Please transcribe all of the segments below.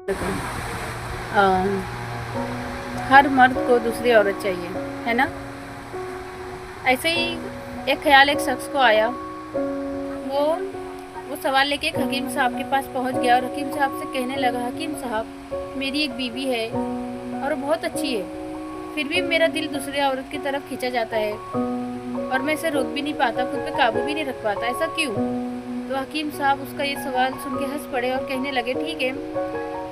अ, हर मर्द को दूसरी औरत चाहिए, है ना। ऐसे ही एक ख्याल एक शख्स को आया। वो सवाल लेके एक हकीम साहब के पास पहुंच गया और हकीम साहब से कहने लगा, हकीम साहब, मेरी एक बीवी है और वो बहुत अच्छी है, फिर भी मेरा दिल दूसरी औरत की तरफ खींचा जाता है और मैं इसे रोक भी नहीं पाता, खुद पे काबू भी नहीं रख पाता, ऐसा क्यों। तो हकीम साहब उसका ये सवाल सुन के हंस पड़े और कहने लगे, ठीक है,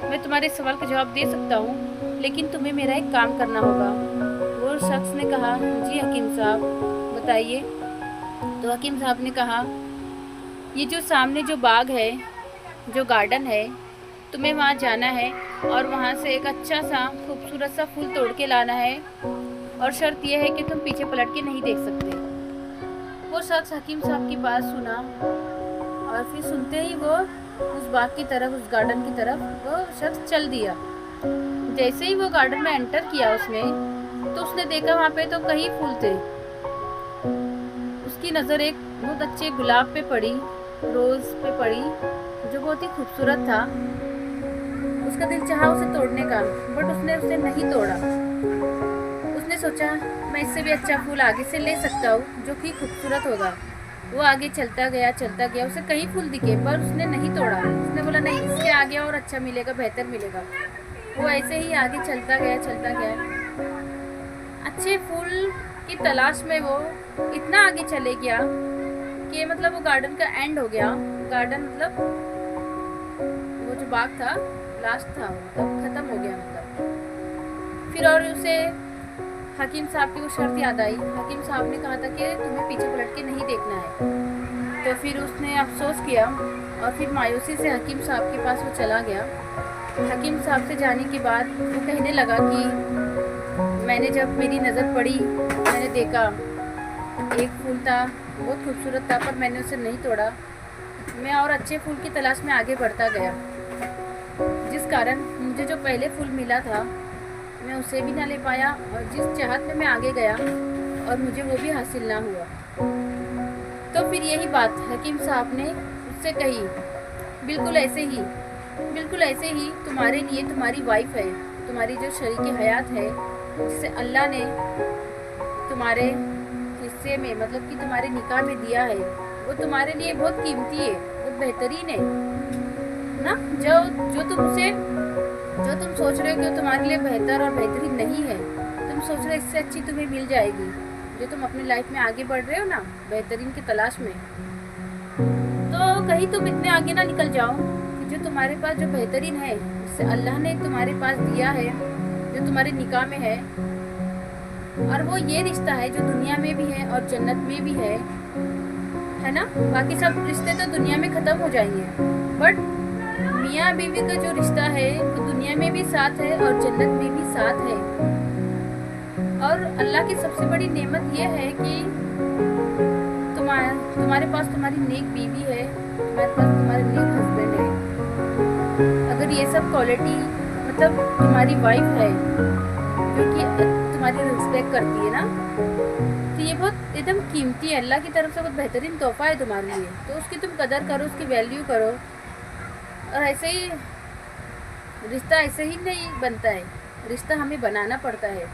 मैं तुम्हारे सवाल का जवाब दे सकता हूँ, लेकिन तुम्हें मेरा एक काम करना होगा। वो शख्स ने कहा, जी हकीम साहब, बताइए। तो हकीम साहब ने कहा, ये जो सामने जो बाग है, जो गार्डन है, तुम्हें वहाँ जाना है और वहाँ से एक अच्छा सा खूबसूरत सा फूल तोड़ के लाना है, और शर्त यह है कि तुम पीछे पलट के नहीं देख सकते। वो शख्स हकीम साहब की बात सुना और फिर सुनते ही वो उस बाग की तरफ, उस गार्डन की तरफ वो शख्स चल दिया। जैसे ही वो गार्डन में एंटर किया उसने, तो उसने देखा वहाँ पे तो कई फूल थे। उसकी नज़र एक बहुत अच्छे गुलाब पे पड़ी, रोज़ पे पड़ी, जो बहुत ही खूबसूरत था। उसका दिल चाहा उसे तोड़ने का, बट उसने उसे नहीं तोड़ा। उसने सोचा, मैं इससे भी अच्छा फूल आगे से ले सकता हूँ जो कि खूबसूरत होगा। वो आगे चलता गया, उसे कई फूल दिखे पर उसने नहीं तोड़ा। उसने बोला, नहीं, इसके आगे और अच्छा मिलेगा, बेहतर मिलेगा। वो ऐसे ही आगे चलता गया। अच्छे फूल की तलाश में वो इतना आगे चले गया कि मतलब वो गार्डन का एंड हो गया। गार्डन मतलब वो जो बाग था लास्ट था, मतलब खत्म हो गया मतलब। फिर और उसे हकीम साहब की वो शर्त याद आई। हकीम साहब ने कहा था कि तुम्हें पीछे पलट के नहीं देखना है। तो फिर उसने अफसोस किया और फिर मायूसी से हकीम साहब के पास वो चला गया। हकीम साहब से जाने के बाद वो कहने लगा कि मैंने जब मेरी नज़र पड़ी, मैंने देखा एक फूल था, बहुत खूबसूरत था, पर मैंने उसे नहीं तोड़ा। मैं और अच्छे फूल की तलाश में आगे बढ़ता गया, जिस कारण मुझे जो पहले फूल मिला था मैं उसे भी ना ले पाया, और जिस चाहत में मैं आगे गया और मुझे वो भी हासिल ना हुआ। तो फिर यही बात हकीम साहब ने उससे कही, बिल्कुल ऐसे ही तुम्हारे लिए तुम्हारी वाइफ है, तुम्हारी जो शरीके हयात है, जिसे अल्लाह ने तुम्हारे हिस्से में, मतलब कि तुम्हारे निकाह में दिया है, वो तुम्हारे लिए बहुत कीमती है, बहुत बेहतरीन है ना। जो तुम सोच रहे हो कि तुम्हारे लिए बेहतर और बेहतरीन नहीं है, तुम सोच रहे हो इससे अच्छी तुम्हें मिल जाएगी, जो तुम अपनी लाइफ में आगे बढ़ रहे हो ना, बेहतरीन की तलाश में, तो कहीं तुम इतने आगे ना निकल जाओ कि जो तुम्हारे पास जो बेहतरीन है, जिससे अल्लाह ने तुम्हारे पास दिया है, जो तुम्हारे निकाह में है, और वो ये रिश्ता है जो दुनिया में भी है और जन्नत में भी है ना। बाकी सब रिश्ते तो दुनिया में ख़त्म हो जाएंगे, बट मियाँ बीवी का जो रिश्ता है वो दुनिया में भी साथ है और जन्नत में भी साथ है। और अल्लाह की सबसे बड़ी नेमत ये है कि तुम्हारे पास तुम्हारी नेक बीवी है, तुम्हारे पास तुम्हारे नेक हस्बैंड है। अगर ये सब क्वालिटी, मतलब तुम्हारी वाइफ है जो कि तुम्हारी रिस्पेक्ट करती है ना, तो ये बहुत एकदम कीमती है, अल्लाह की तरफ से बहुत बेहतरीन तोहफा है तुम्हारे लिए। तो उसकी तुम कदर करो, उसकी वैल्यू करो। और ऐसे ही रिश्ता ऐसे ही नहीं बनता है, रिश्ता हमें बनाना पड़ता है।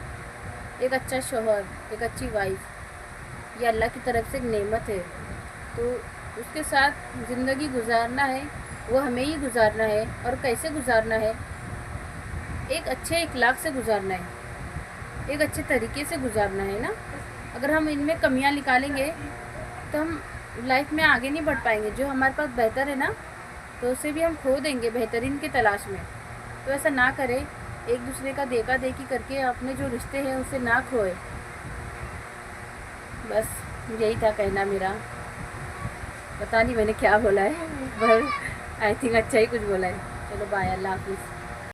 एक अच्छा शौहर, एक अच्छी वाइफ, ये अल्लाह की तरफ से एक नेमत है, तो उसके साथ ज़िंदगी गुजारना है, वो हमें ही गुजारना है। और कैसे गुजारना है, एक अच्छे इखलाक से गुजारना है, एक अच्छे तरीके से गुजारना है ना। अगर हम इनमें कमियां निकालेंगे तो हम लाइफ में आगे नहीं बढ़ पाएंगे। जो हमारे पास बेहतर है ना, तो उसे भी हम खो देंगे बेहतरीन की तलाश में। तो ऐसा ना करें, एक दूसरे का देखा देखी करके अपने जो रिश्ते हैं उसे ना खोए। बस यही था कहना मेरा। पता नहीं मैंने क्या बोला है, पर आई थिंक अच्छा ही कुछ बोला है। चलो बाय, अल्लाह हाफिज़।